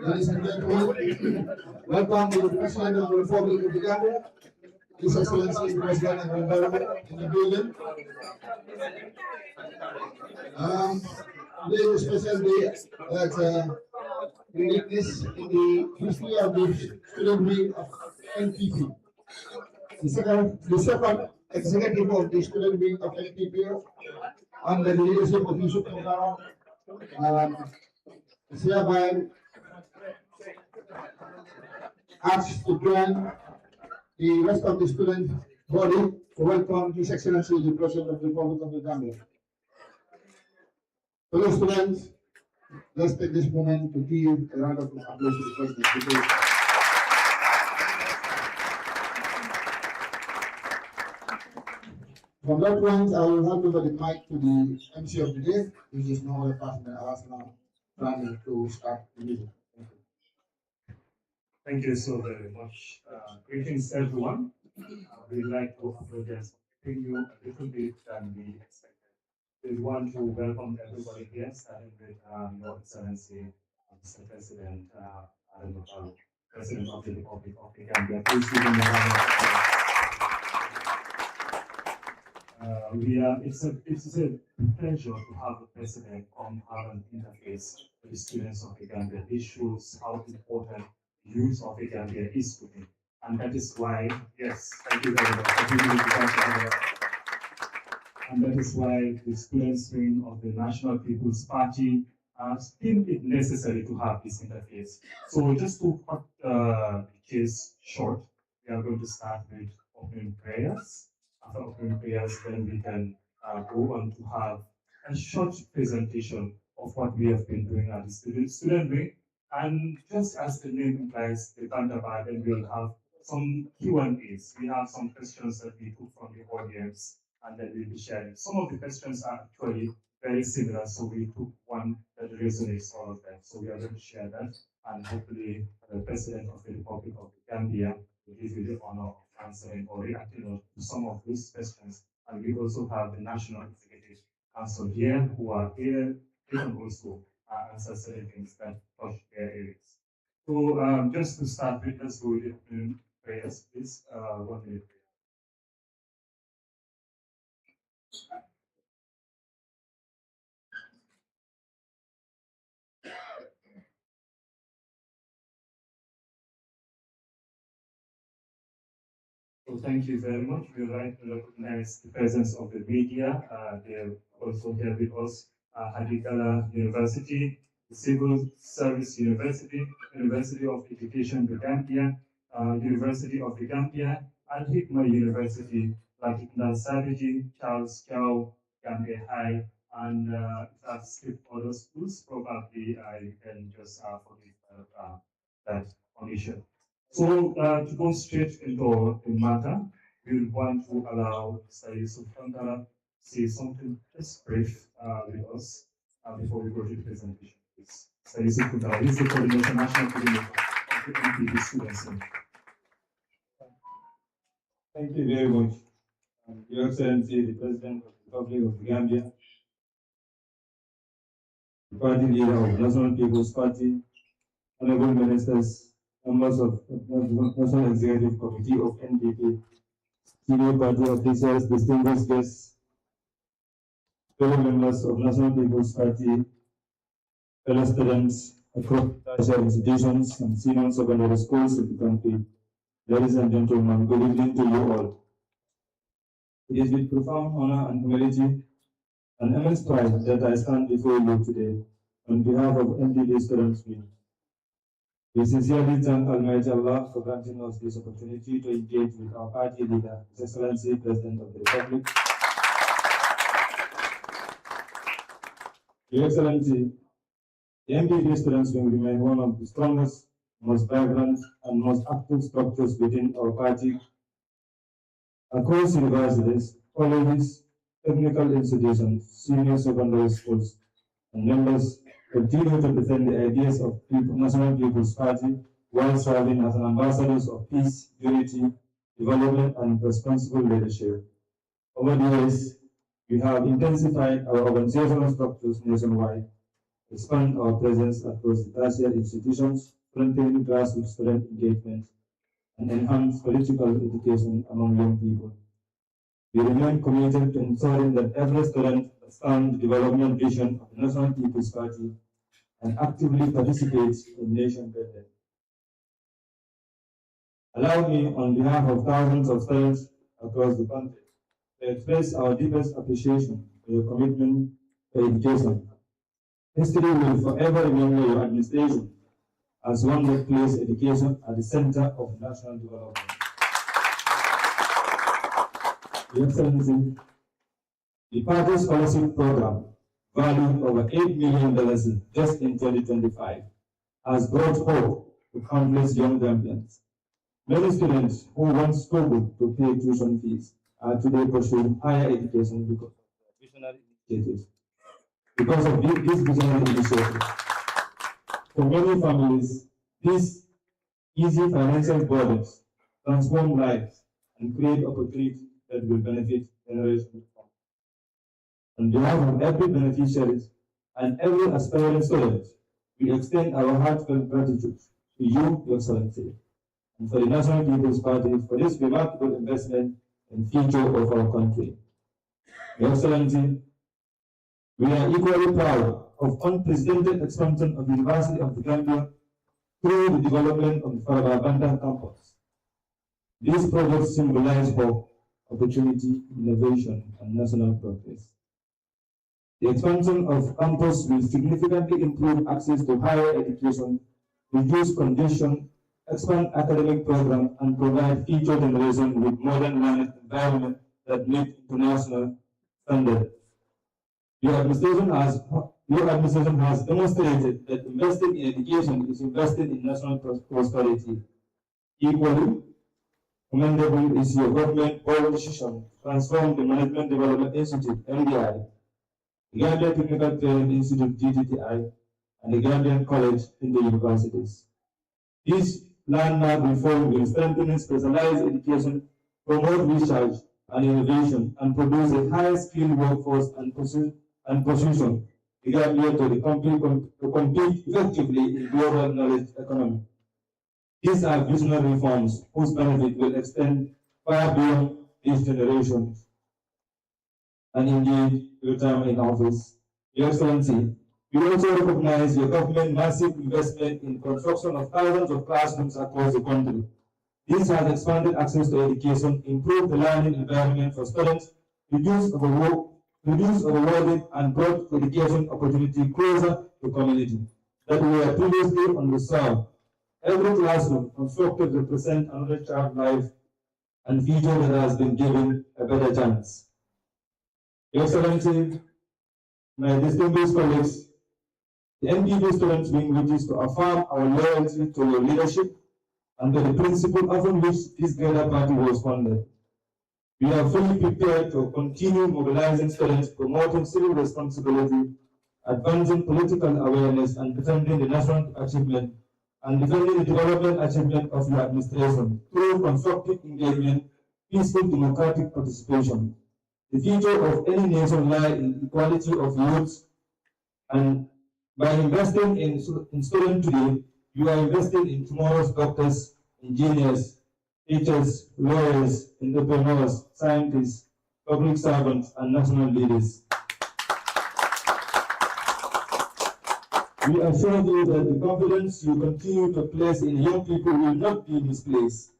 Ladies and gentlemen, welcome to the President of the Republic of the Gambia, His Excellency President of Barrow in the building. Today is a special day that we witness in the history of the student wing of NPP. The second executive of the student wing of NPP under the leadership of Yusuf Barrow is hereby asked to join the rest of the student body to welcome His Excellency the President of the Republic of the Gambia. Fellow students, let's take this moment to give a round of applause to the President. From that point, I will hand over the mic to the MC of the day, which is no other person than our now planning to start the meeting. Thank you so very much. Greetings, everyone. We'd like to apologize for keeping you a little bit than we expected. We want to welcome everybody here, starting with Your Excellency, Mr. President, Barrow, President of the Republic of the Gambia. Please give him a round of applause. It's a pleasure to have the President come have an interface with the students of the Gambia. This shows how important use of the Gambia is to me. And that is why, yes, thank you very much. And that is why the students' wing of the National People's Party deemed it necessary to have this interface. So just to cut the case short, we are going to start with opening prayers. After opening prayers, then we can go on to have a short presentation of what we have been doing at the student wing. And just as the name implies, the Bantaba, then we'll have some Q&As. We have some questions that we took from the audience and that we'll be sharing. Some of the questions are actually very similar, so we took one that resonates all of them. So we are going to share that, and hopefully the President of the Republic of the Gambia will give you the honor of answering or reacting to some of these questions. And we also have the National Executive Council here who are here. They can also answer certain things that touch their areas. So just to start with, let's go with the prayers, please. 1 minute prayer. So thank you very much. We would like to recognize the presence of the media. They're also here with us, Hadigala University, the Civil Service University, University of Education, the Gambia, University of the Gambia, Al Hikma University, Latikna Savage, Charles Chow, Gambia High, and if I've skipped other schools, probably I can just forgive that omission. So to go straight into the matter, we want to allow Mr. Yusuf Kantara to say something just brief with us before we go to the presentation. Please. Mr. Yusuf Kantara, he's the coordinator, national coordinator of the NPP students. Thank you very much. Your Excellency, the President of the Republic of the Gambia, the party leader of the National People's Party, honorable ministers, members of the National Executive Committee of NPP, senior party officials, distinguished guests, fellow members of National People's Party, fellow students across tertiary institutions and senior secondary schools in the country. Ladies and gentlemen, good evening to you all. It is with profound honor and humility and immense pride that I stand before you today on behalf of NPP Students' Wing. We sincerely thank Almighty Allah for granting us this opportunity to engage with our party leader, His Excellency President of the Republic. Your Excellency, the NPP Students' Wing remain one of the strongest, most vibrant, and most active structures within our party. Across universities, colleges, technical institutions, senior secondary schools, and members continue to defend the ideas of National People's Party while serving as ambassadors of peace, unity, development, and responsible leadership. Over the years, we have intensified our organizational structures nationwide, expand our presence across the tertiary institutions, strengthen grassroots student engagement, and enhance political education among young people. We remain committed to ensuring that every student understands the development vision of the National People's Party and actively participates in nation building. Allow me, on behalf of thousands of students across the country, to express our deepest appreciation for your commitment to education. History will forever remember your administration as one that placed education at the center of national development. Your Excellency, the party's scholarship program, valued over $8 million just in 2025, has brought hope to countless young Gambians. Many students who once struggled to pay tuition fees are today pursuing higher education because of visionary initiatives. Because of this visionary initiative, for many families, these easy financial burdens transform lives and create opportunities that will benefit generations to come. On behalf of every beneficiary and every aspiring student, we extend our heartfelt gratitude to you, Your Excellency, and for the National People's Party for this remarkable investment in the future of our country. Your Excellency, we are equally proud of unprecedented expansion of the University of the Gambia through the development of the Bantaba campus. These projects symbolize hope, opportunity, innovation, and national progress. The expansion of campus will significantly improve access to higher education, reduce congestion, expand academic programs, and provide future generations with modern learning environment that meet international standards. Your administration has demonstrated that investing in education is investing in national prosperity. Equally commendable is your government bold decision to transform the Management Development Institute, MDI, the Gambian Technical Training Institute, GTTI, and the Gambian College in the universities. This landmark reform will strengthen specialized education, promote research and innovation, and produce a high-skilled workforce and position the Gambia to compete effectively in global knowledge economy. These are visionary reforms whose benefit will extend far beyond this generation. And indeed, your time in office. Your Excellency, we also recognize your government's massive investment in construction of thousands of classrooms across the country. This has expanded access to education, improved the learning environment for students, reduced overloading, and brought education opportunity closer to community that were previously underserved. Every classroom constructed represents another child's life and future that has been given a better chance. Your Excellency, my distinguished colleagues, the NPP Students' Wing wishes to affirm our loyalty to your leadership and to the principle upon which this greater party was founded. We are fully prepared to continue mobilizing students, promoting civil responsibility, advancing political awareness, and defending the national achievement and defending the development achievement of your administration through constructive engagement, peaceful democratic participation. The future of any nation lies in equality of youth, and by investing in students today, you are investing in tomorrow's doctors, engineers, teachers, lawyers, entrepreneurs, scientists, public servants, and national leaders. We assure you that the confidence you continue to place in young people will not be misplaced.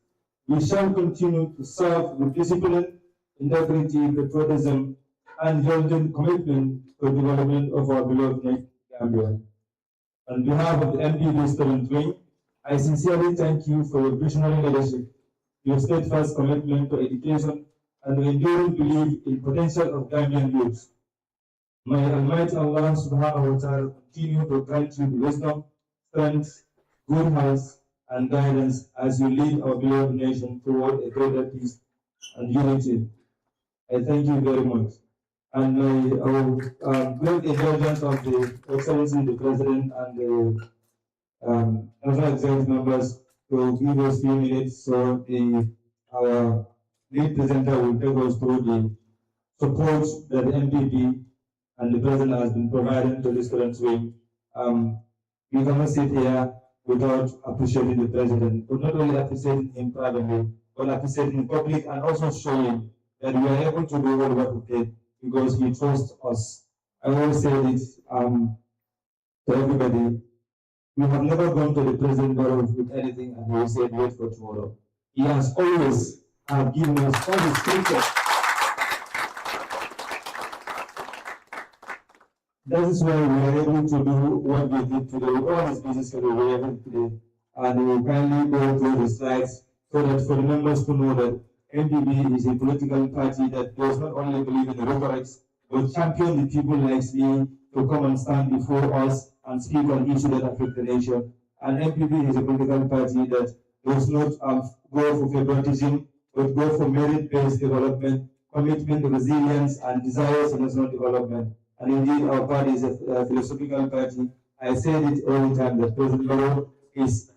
We shall continue to serve with discipline, integrity, patriotism, and unrelenting commitment to the development of our beloved nation, Gambia. On behalf of the MPB Student Wing, I sincerely thank you for your visionary leadership, your steadfast commitment to education, and your enduring belief in potential of Gambian youth. May Almighty Allah subhanahu wa ta'ala continue to grant you the wisdom, strength, good health, and guidance as you lead our beloved nation toward a greater peace and unity. I thank you very much. And may our great indulgence of the Excellency, the President, and the national executive members to give us a few minutes so our lead presenter will take us through the support that the MPP and the President has been providing to the students wing. We cannot sit here without appreciating the President, but not only appreciating him privately, but appreciating him public and also showing that we are able to do what we did because he trusts us. I always say this to everybody. We have never gone to the President Barrow with anything and he will say, wait for tomorrow. He has always given us all his scripture. That is why we are able to do what we did today. All his business schedule we are able today. And we will kindly go through the slides so that for the members to know that NDB is a political party that does not only believe in the rhetorics, but champion the people like me to come and stand before us and speak on issues that affect the nation. And NPP is a political party that does not go for favoritism, but go for merit-based development, commitment, resilience, and desires for national development. And indeed, our party is a philosophical party. I said it all the time that President Barrow is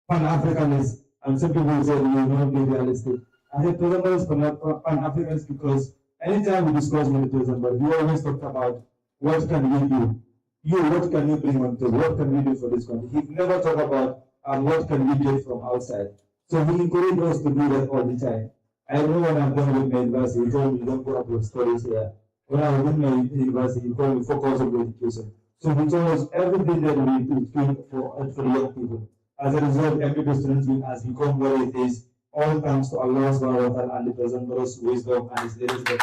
Pan-Africanist, and some people say we will not be realistic. I said President Barrow is Pan-Africanist because anytime we discuss with the President Barrow, we always talk about what can we do. What can you bring on table? What can we do for this country? He never talk about what can we get from outside. So he encouraged us to do that all the time. I know when I'm done with my university, he told me don't go up with stories here. When I was in my university, he told me focus on education. So he told us everything that we do for the young people. As a result, every student has become what it is, all thanks to Allah subhanahu wa ta'ala and the President Barrow's wisdom and his leadership.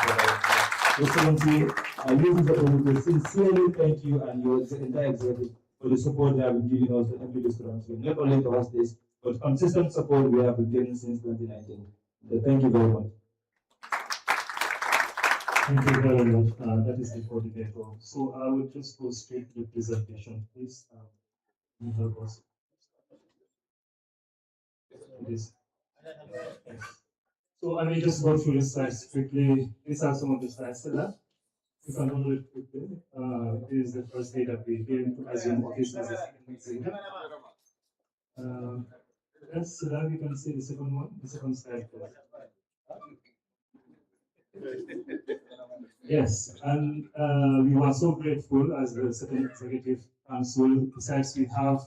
Excellency, I use this opportunity to sincerely thank you and your entire executive for the support they have been giving us to MPD students, not only to us this, but consistent support we have been getting since 2019. So thank you very much. Thank you very much. That is the coordinator. So I will just go straight to the presentation, please. Can you help us? Yes. So I will just go through the slides quickly. These are some of the slides that you can do it quickly. This is the first day that we came to assume office as a executive. Yes, so now you can see the second one, the second slide. Yes, and we were so grateful as the second executive council. Besides, we have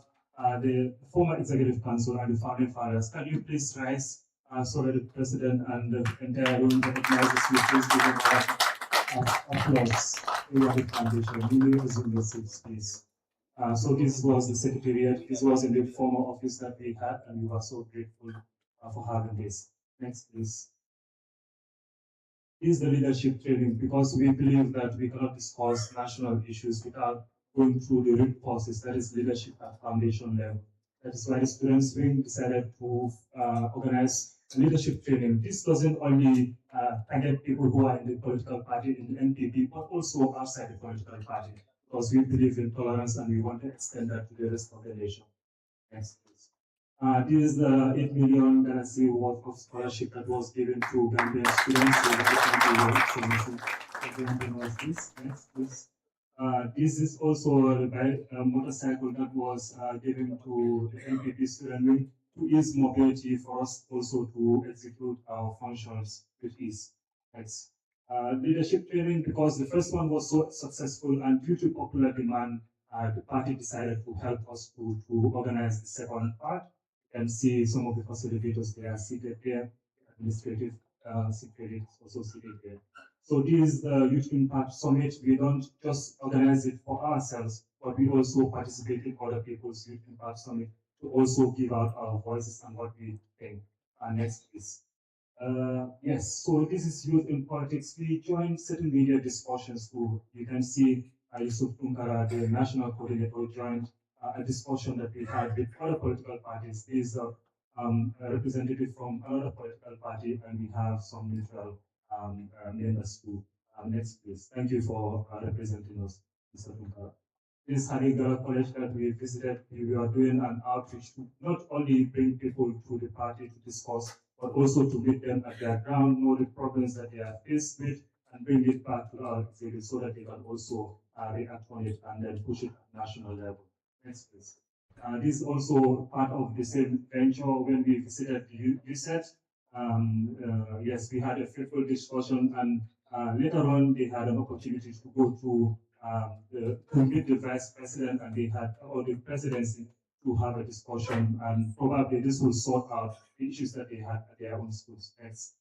the former executive council and the founding fathers. Can you please rise so that the president and the entire room recognizes you? Please give them applause. We are the foundation. We will resume the seats, please. So this was the secretariat. This was in the former office that we had, and we were so grateful for having this. Next, please. Is the leadership training, because we believe that we cannot discuss national issues without going through the root causes, that is leadership at foundation level. That is why the students wing decided to organize leadership training. This doesn't only target people who are in the political party, in the NPP, but also outside the political party, because we believe in tolerance and we want to extend that to the rest of the nation. Next, please. This is the 8 million worth of scholarship that was given to Gambian students. Next, please. This is also a motorcycle that was given to the NPP student wing to ease mobility for us also to execute our functions with ease. Next. Leadership training, because the first one was so successful and due to popular demand, the party decided to help us to organize the second part. You can see some of the facilitators, they are seated there, administrative secretary is also seated there. So this Youth Impact Summit, we don't just organize it for ourselves, but we also participate in other people's Youth Impact Summit to also give out our voices and what we think. Next, please. Yes, so this is Youth in Politics. We joined certain media discussions too. You can see Yusuf Tunkara, the national coordinator, joined a discussion that we had with other political parties. He's a representative from another political party, and we have some neutral members too. Next, please. Thank you for representing us, Mr. Tunkara. This Harigara College that we visited, we are doing an outreach to not only bring people to the party to discuss, but also to meet them at their ground, know the problems that they are faced with, and bring it back to our executive so that they can also react on it and then push it at national level. Next, please. This is also part of the same venture when we visited the USET. Yes, we had a fruitful discussion, and later on they had an opportunity to go to meet the vice president, and they had, or the presidency, to have a discussion, and probably this will sort out the issues that they had at their own schools. Next.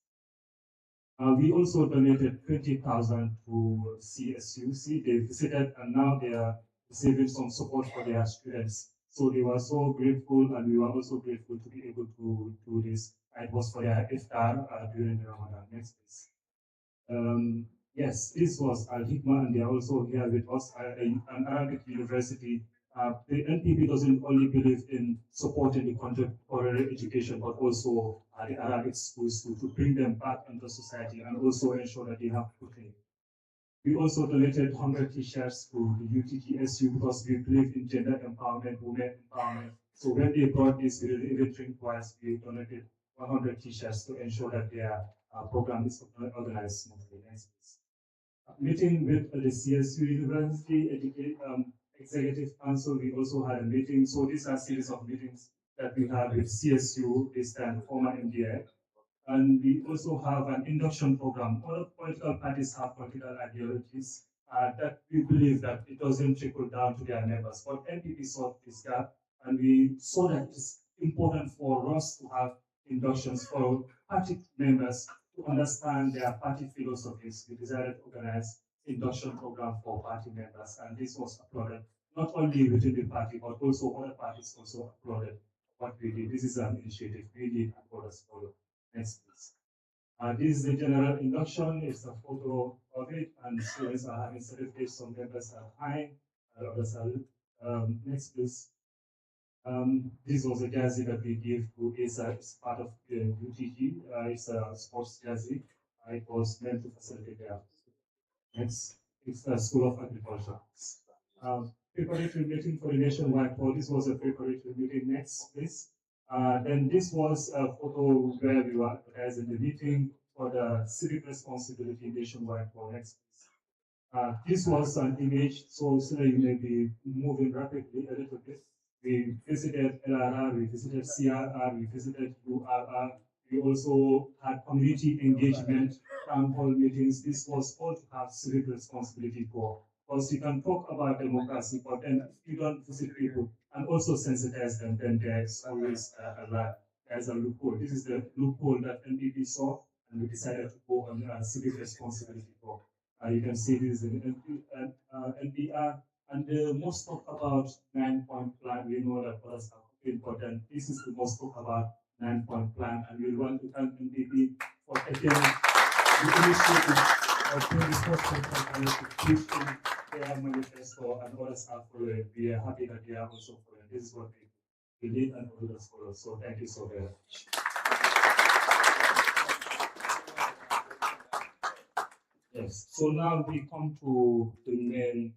We also donated 20,000 to CSUC. They visited, and now they are receiving some support for their students. So they were so grateful, and we were also grateful to be able to do this. It was for their iftar during the Ramadan. Next, please. Yes, this was Al Hikmah, and they are also here with us in an Arabic university. The NPP doesn't only believe in supporting the contemporary education, but also the Arabic schools to bring them back into society and also ensure that they have cooking. We also donated 100 t-shirts to the UTGSU because we believe in gender empowerment, women empowerment. So when they brought this, we didn't even think twice. We donated 100 t-shirts to ensure that their program is organized smoothly. Next, please. Meeting with the CSU University Executive Council, we also had a meeting. So these are a series of meetings that we had with CSU, this time former MDI. And we also have an induction program. All political parties have political ideologies that we believe that it doesn't trickle down to their members. But NPP saw this gap, and we saw that it's important for us to have inductions for party members to understand their party philosophies. We decided to organize induction program for party members, and this was applauded not only within the party, but also other parties also applauded what we did. This is an initiative we did and others follow. Next, please. This is the general induction. It's a photo of it, and students are having certificates. Some members are high, others are. Next, please. This was a jersey that we give to ASA. It's part of the UTG. It's a sports jersey. It was meant to facilitate their. Next, it's the School of Agriculture. Preparatory meeting for the nationwide poll. This was a preparatory meeting. Next, please. Then this was a photo where we were advertising the meeting for the civic responsibility nationwide poll. Next, please. This was an image, so you may be moving rapidly a little bit. We visited LRR, we visited CRR, we visited URR. We also had community engagement, town hall meetings. This was all to have civic responsibility for. Because you can talk about democracy, but then if you don't visit people and also sensitize them, then there's always a lag. There's a loophole. This is the loophole that NPP saw, and we decided to go on civic responsibility for. You can see this in NPR. And the most talked about 9-point plan, we know that others are important. This is the most talked about 9-point plan, and we want to thank NPP for taking the initiative of doing this to push in their manifesto, and others are following. We are happy that they are also following. This is what we did, and others follow. So thank you so very much. Yes, so now we come to the main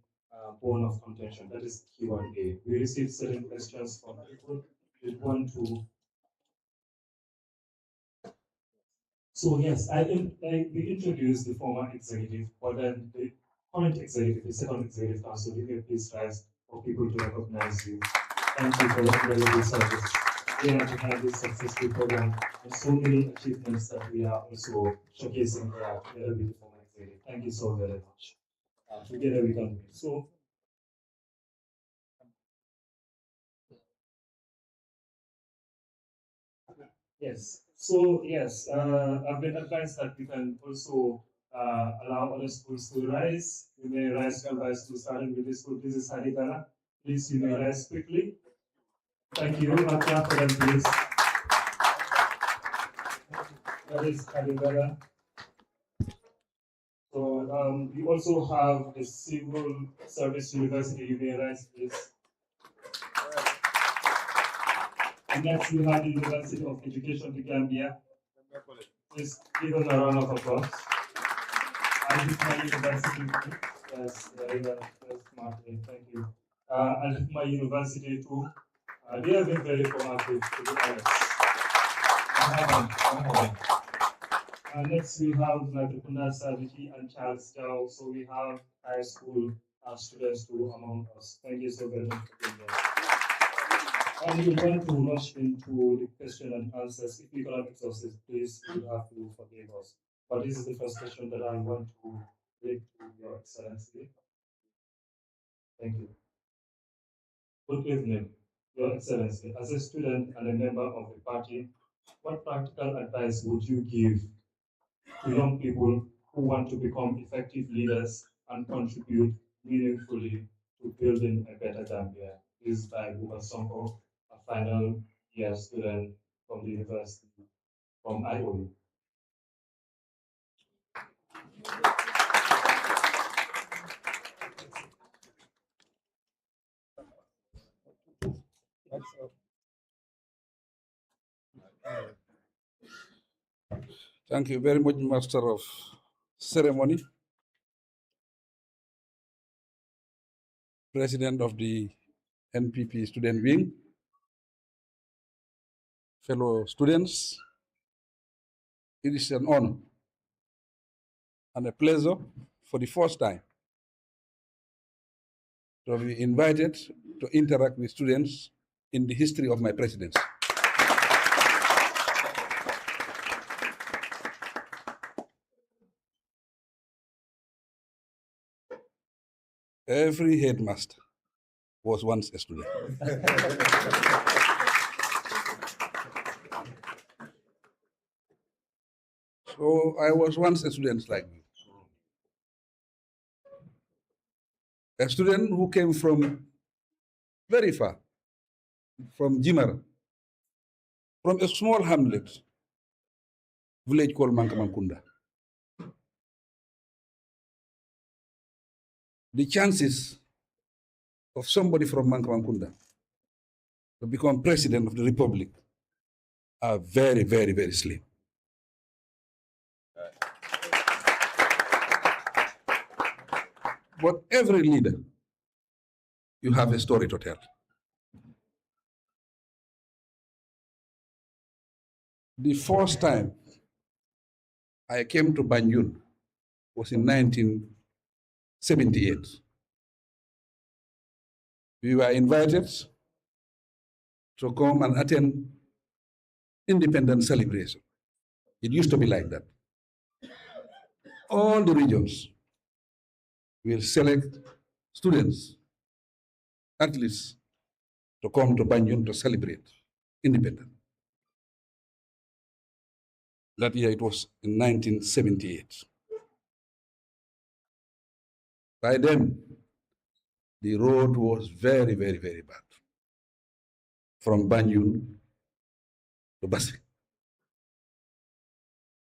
bone of contention, that is Q&A. We received certain questions from people. We want to. So yes, we introduced the former executive, but then the current executive, the second executive council, you may please rise for people to recognize you. Thank you for your incredible service. We have to have this successful program and so many achievements that we are also showcasing here together with the former executive. Thank you so very much. Together we can. So Yes. So yes, I've been advised that we can also allow other schools to rise. We may rise to advice to starting with this school. This is Hadigala. Please, you may rise quickly. Thank you. A clap for them, please. That is Hadigala. So we also have the Civil Service University. You may rise, please. And next we have the University of Education, the Gambia. Please give us a round of applause. Al-Hikma University. Yes, very well. Yes, Martin. Thank you. Al-Hikma University too. They have been very proactive, to be honest. Next we have Latrikunda Saviti and Charles Dow. So we have high school students too among us. Thank you so very much for being there. And we want to rush into the question and answers. If we cannot exhaust it, please, you have to forgive us. But this is the first question that I want to read to Your Excellency. Thank you. Good evening, Your Excellency. As a student and a member of the party, what practical advice would you give to young people who want to become effective leaders and contribute meaningfully to building a better Gambia? This is by Buba Sonko, a final year student from the university, from IOU. Thank you very much, Master of Ceremony, President of the NPP Student Wing, fellow students. It is an honor and a pleasure for the first time to be invited to interact with students in the history of my presidency. Every headmaster was once a student. So I was once a student like you. A student who came from very far, from Jimara, from a small hamlet, village called Mankamankunda. The chances of somebody from Mankamankunda to become president of the republic are very, very, very slim. But every leader, you have a story to tell. The first time I came to Banjul was in 1978. We were invited to come and attend independence celebration. It used to be like that. All the regions will select students, athletes, to come to Banjul to celebrate independence. That year it was in 1978. By then, the road was very, very, very bad from Banjul to Basri.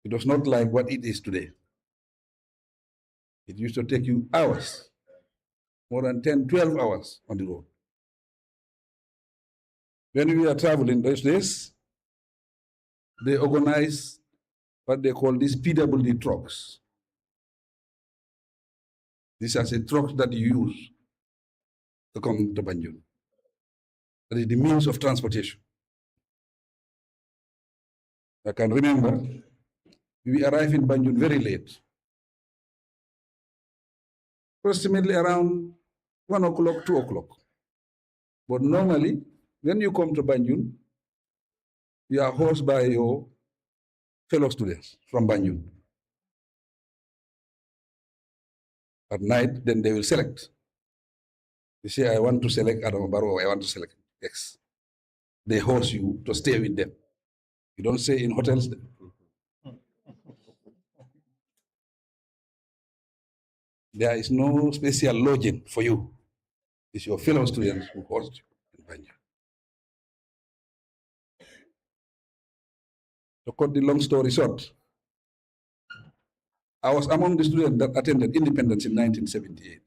It was not like what it is today. It used to take you hours, more than 10, 12 hours on the road. When we are traveling those days, they organize what they call these PWD trucks. These are the trucks that you use to come to Banjul. That is the means of transportation. I can remember we arrived in Banjul very late, approximately around 1 o'clock, 2 o'clock. But normally, when you come to Banjul, you are hosted by your fellow students from Banjul. At night, then they will select. You say, I want to select Adam Barrow, I want to select X. They host you to stay with them. You don't stay in hotels. There is no special lodging for you. It's your fellow students who host you in Banjul. To cut the long story short, I was among the students that attended independence in 1978.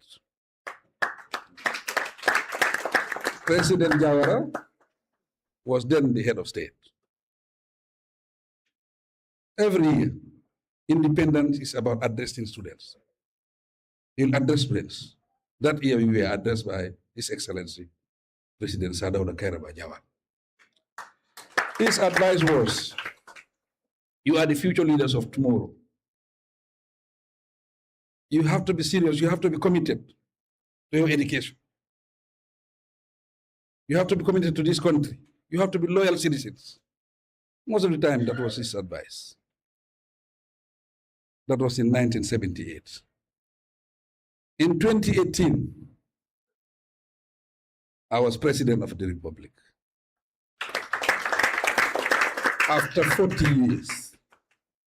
President Jawara was then the head of state. Every year, independence is about addressing students. He'll address students. That year, we were addressed by His Excellency, President Sadauda Kairaba Jawara. His advice was, you are the future leaders of tomorrow. You have to be serious. You have to be committed to your education. You have to be committed to this country. You have to be loyal citizens. Most of the time, that was his advice. That was in 1978. In 2018, I was president of the Republic. After 40 years,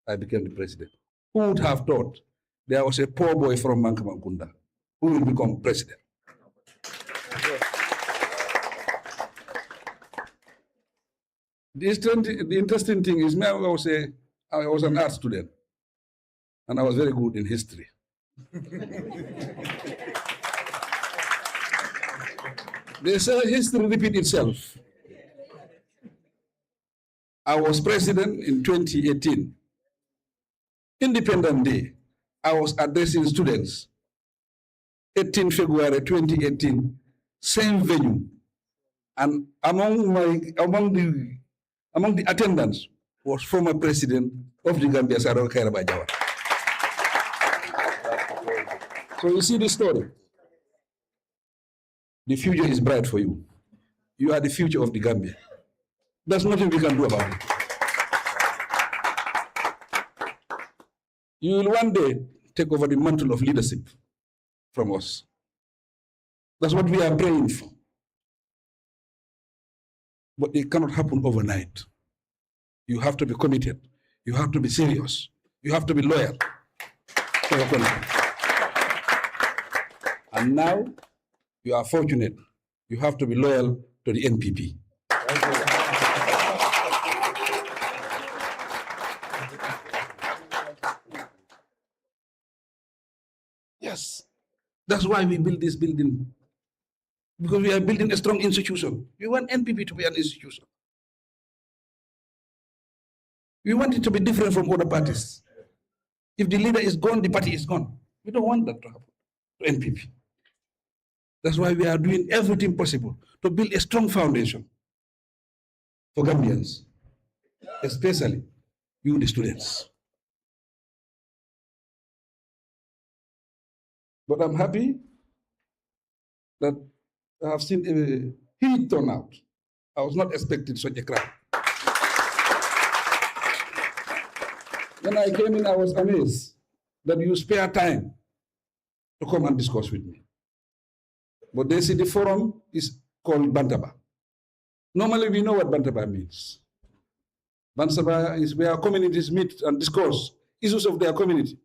I became the president. Who would have thought there was a poor boy from Mankamakunda who will become president? The interesting thing is, I was an art student, and I was very good in history. They say history repeats itself. I was president in 2018. Independence Day, I was addressing students. 18 February 2018, same venue. And among the attendants was former president of the Gambia, Sadauda Kairaba Jawara. So you see this story. The future is bright for you. You are the future of the Gambia. There's nothing we can do about it. You will one day take over the mantle of leadership from us. That's what we are praying for. But it cannot happen overnight. You have to be committed. You have to be serious. You have to be loyal to your country. And now, you are fortunate. You have to be loyal to the NPP. Yes. That's why we build this building. Because we are building a strong institution. We want NPP to be an institution. We want it to be different from other parties. If the leader is gone, the party is gone. We don't want that to happen to NPP. That's why we are doing everything possible to build a strong foundation for Gambians, especially you, the students. But I'm happy that I have seen a huge turnout. I was not expecting such a crowd. When I came in, I was amazed that you spare time to come and discuss with me. But they see the forum is called Bantaba. Normally, we know what Bantaba means. Bantaba is where communities meet and discuss issues of their community,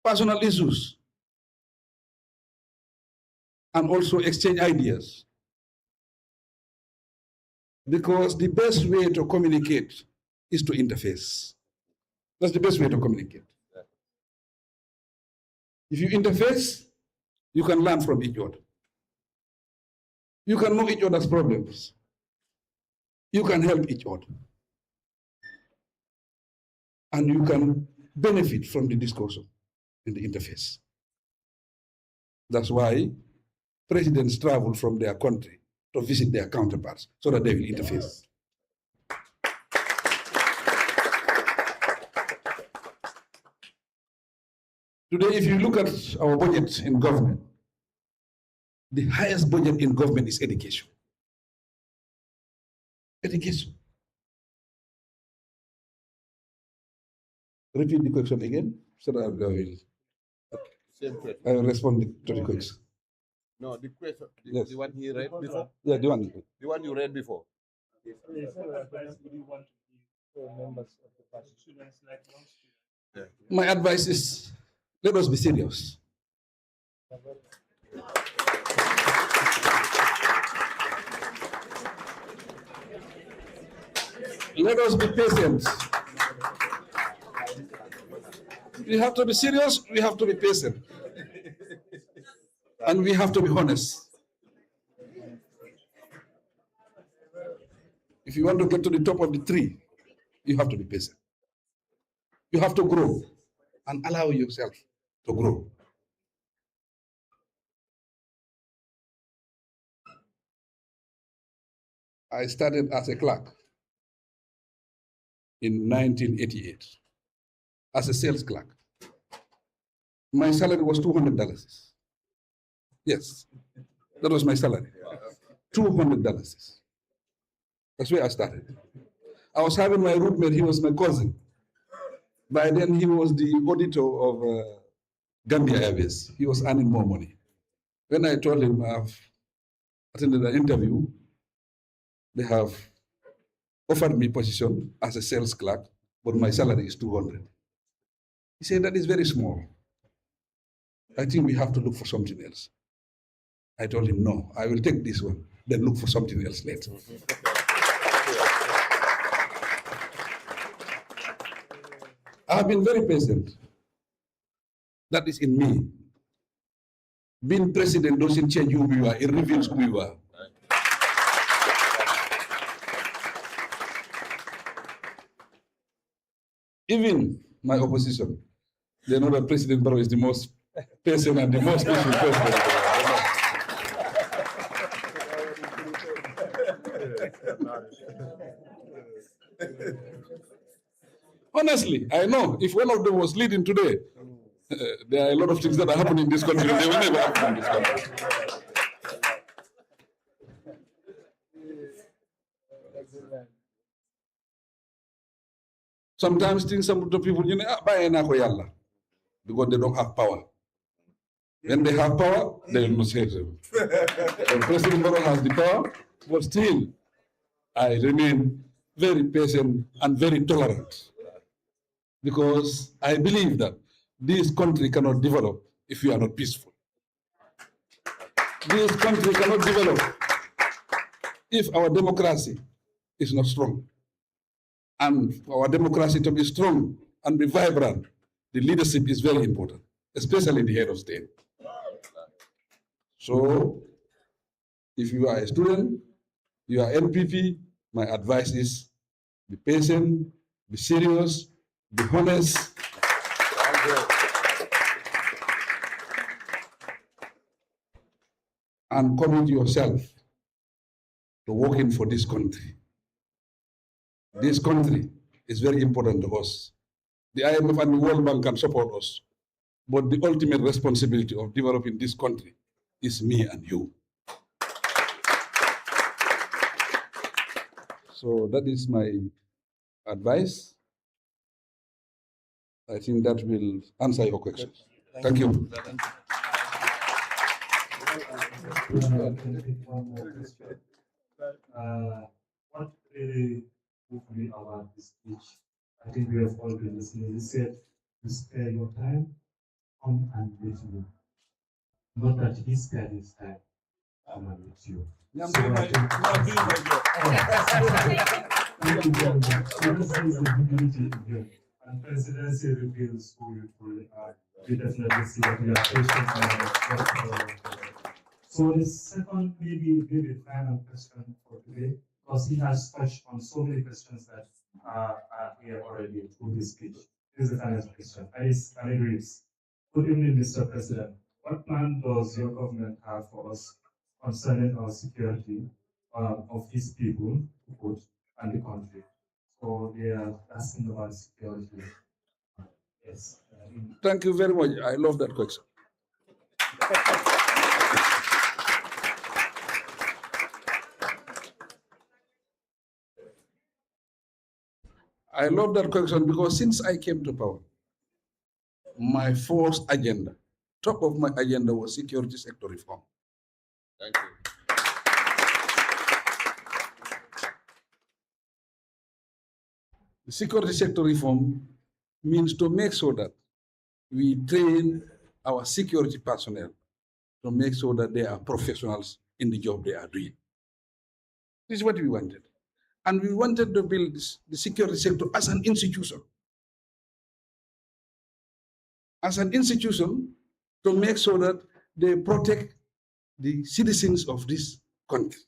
personal issues, and also exchange ideas. Because the best way to communicate is to interface. That's the best way to communicate. If you interface, you can learn from each other. You can know each other's problems. You can help each other. And you can benefit from the discussion in the interface. That's why presidents travel from their country to visit their counterparts so that they will interface. Today, if you look at our budget in government, the highest budget in government is education. Education. Repeat the question again, so that I will respond to the question. No, the question, Yes. the one he read before? Yeah, the one. The one you read before? My advice is, let us be serious. Let us be patient. We have to be serious, we have to be patient. And we have to be honest. If you want to get to the top of the tree, you have to be patient. You have to grow and allow yourself to grow. I started as a clerk in 1988 as a sales clerk. My salary was $200. Yes, that was my salary. $200. That's where I started. I was having my roommate, he was my cousin. By then, he was the auditor of Gambia Airways. He was earning more money. When I told him I've attended an interview, they have offered me position as a sales clerk, but my salary is 200. He said, that is very small. I think we have to look for something else. I told him, no, I will take this one, then look for something else later. I have been very patient. That is in me. Being president doesn't change who we are, it reveals who we are. Even my opposition, they know that President Barrow is the most patient and the most patient president. Honestly, I know if one of them was leading today, there are a lot of things that are happening in this country. They will never happen in this country. Sometimes things some of the people, because they don't have power. When they have power, they will not say so. President Barrow has the power, but still, I remain very patient and very tolerant. Because I believe that this country cannot develop if we are not peaceful. This country cannot develop if our democracy is not strong. And for our democracy to be strong and be vibrant, the leadership is very important, especially the head of state. So, if you are a student, you are NPP, my advice is be patient, be serious, be honest. And commit yourself to working for this country. This country is very important to us. The IMF and the World Bank can support us, but the ultimate responsibility of developing this country is me and you. So that is my advice. I think that will answer your questions. Thank you. What really moved me about this speech, I think we have all been listening. He said, to spare your time, come and meet me. Not that he spared his time, come and meet you. So I think thank you very much. So this is the dignity here. And presidency reveals who you truly are. We definitely see that we are patient. So the second, maybe final question for today, because he has touched on so many questions that are here already through this speech. This is the final question. And it reads, good evening, Mr. President. What plan does your government have for us concerning our security of his people, food, and the country? So they are asking about security. Yes. Thank you very much. I love that question. I love that question because since I came to power, my first agenda, top of my agenda was security sector reform. Thank you. The security sector reform means to make sure that we train our security personnel to make sure that they are professionals in the job they are doing. This is what we wanted. And we wanted to build the security sector as an institution. As an institution to make sure that they protect the citizens of this country.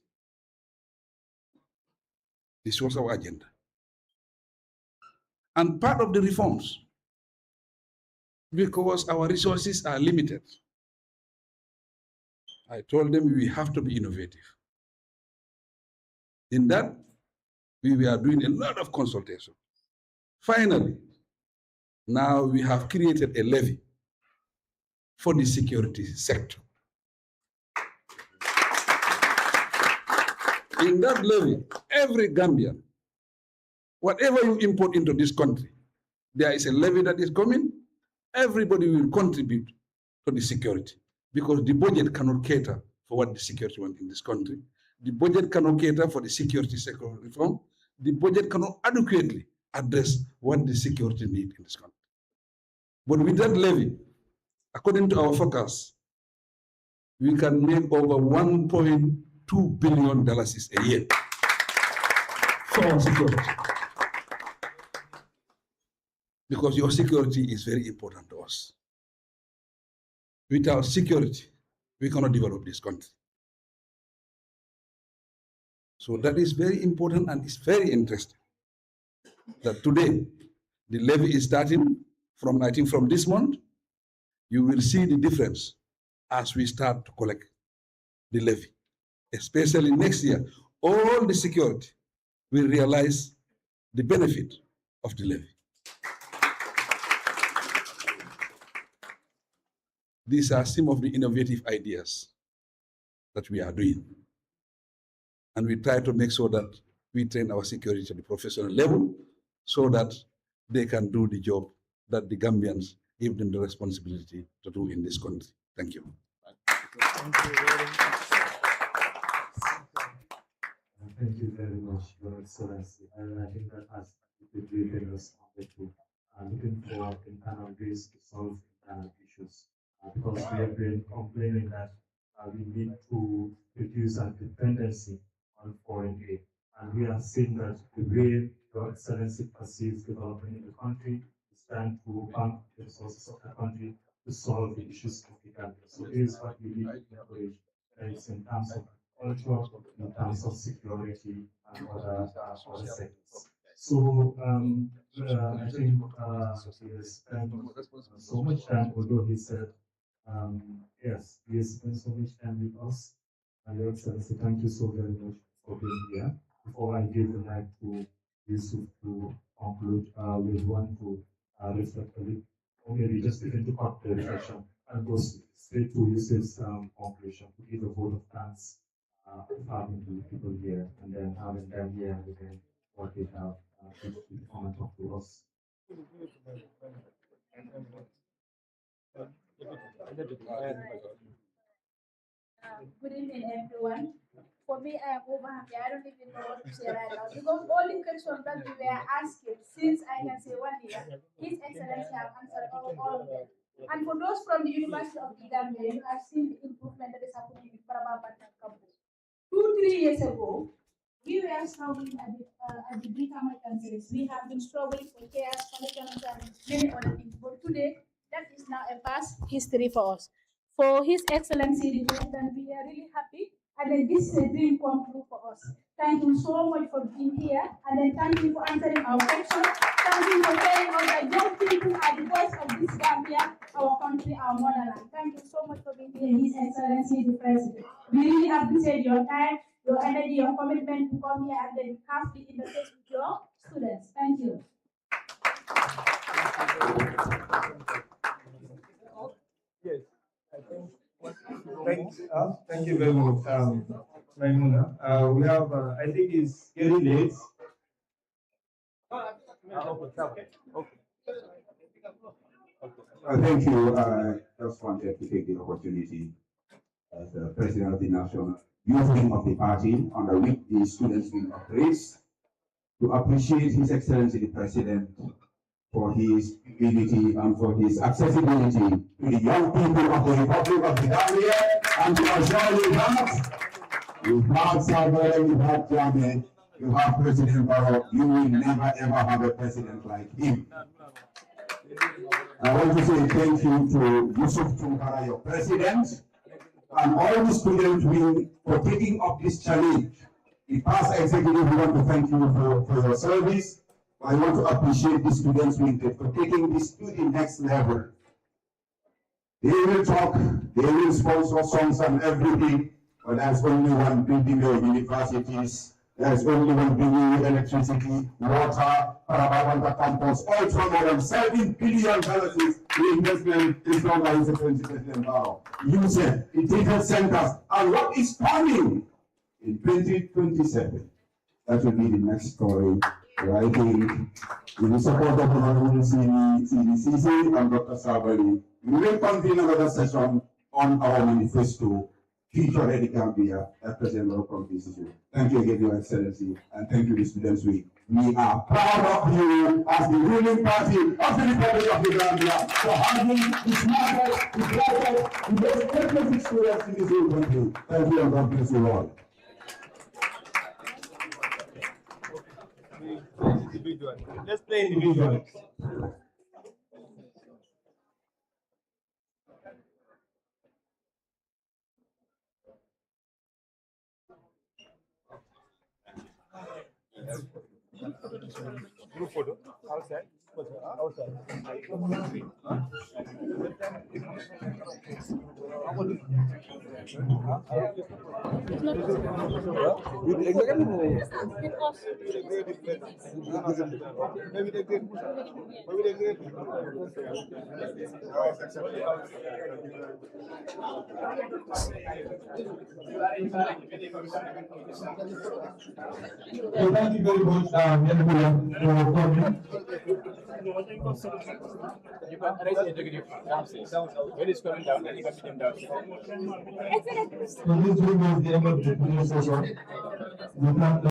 This was our agenda. And part of the reforms, because our resources are limited, I told them we have to be innovative. In that, we were doing a lot of consultation. Finally, now we have created a levy for the security sector. In that levy, every Gambian, whatever you import into this country, there is a levy that is coming. Everybody will contribute to the security because the budget cannot cater for what the security wants in this country. The budget cannot cater for the security sector reform. The budget cannot adequately address what the security needs in this country. But with that levy, according to our forecast, we can make over $1.2 billion a year for our security. Because your security is very important to us. Without security, we cannot develop this country. So that is very important and it's very interesting that today the levy is starting from, I think, from this month. You will see the difference as we start to collect the levy, especially next year. All the security will realize the benefit of the levy. These are some of the innovative ideas that we are doing. And we try to make sure that we train our security at the professional level so that they can do the job that the Gambians give them the responsibility to do in this country. Thank you. Thank you very much, Your Excellency. And I think that has really responded to looking for internal ways to solve internal issues. Because we have been complaining that we need to reduce our dependency on foreign aid. And we have seen that the way Your Excellency perceives development in the country is trying to bank the resources of the country to solve the issues of the country. So this is what we need to encourage. It's in terms of culture, in terms of security, and other sectors. So I think he has spent so much time, although he said, yes, he has spent so much time with us. Your Excellency, thank you so very much for being here. Before I give the mic to Yusuf to conclude, we want to reflect a little, or maybe just begin to cut the reflection and go straight to Yusuf's conclusion, to give a vote of thanks having the people here, and then having them here again what they have to comment on to us. Good evening, everyone. For me, I am over happy. I don't even know what to say right now because all the questions that we were asking since I can say 1 year, His Excellency have answered all of them. And for those from the University of the Gambia, you have seen the improvement that is happening with Barrow campus. 2-3 years ago, we were struggling at the Bantaba countries. We have been struggling for chaos, connections, and many other things. But today, that is now a past history for us. For His Excellency the President, we are really happy, and then this is a dream come true for us. Thank you so much for being here, and then thank you for answering our questions. Thank you for telling us that young people are the voice of this Gambia, our country, our motherland. Thank you so much for being here, His Excellency the President. We really appreciate your time, your energy, your commitment to come here and then have the interface with your students. Thank you. Yes. Thank you very much, Maimuna. We have, I think it's getting late. Thank you. I just wanted to take the opportunity as the president of the national youth wing of the party, under which the students will operate, to appreciate His Excellency the President for his humility and for his accessibility to the young people of the Republic of the Gambia, and to assure you that you have Salvador, you have Jammeh, you have President Barrow, you will never ever have a president like him. I want to say thank you to Yusuf Tunkara, your president, and all the student wing for taking up this challenge. The past executive, we want to thank you for your service. I want to appreciate the students wing for taking this to the next level. They will talk, they will sponsor songs and everything, but there's only one building your universities. There's only one bringing electricity, water, Parabawanta campus, also more than $7 billion in investment is done by His Excellency President Barrow. USEF, integrated centers, and what is coming in 2027? That will be the next story. I think with the support of Honorable CDCC and Dr. Sabali, we will convene another session on our manifesto, Future Ready Gambia, that President Barrow promises you. Thank you again, Your Excellency, and thank you, the Students' Week. We are proud of you as the ruling party of the Republic of the Gambia for having the smartest, the brightest, the most technical students in this whole country. Thank you, and God bless you all. Let's play individual. Group photo outside. Outside. Thank you very much, everyone, for coming. You can raise the executive downstairs. When it's coming down, then you can put them downstairs. So this room is the end of the session. We thank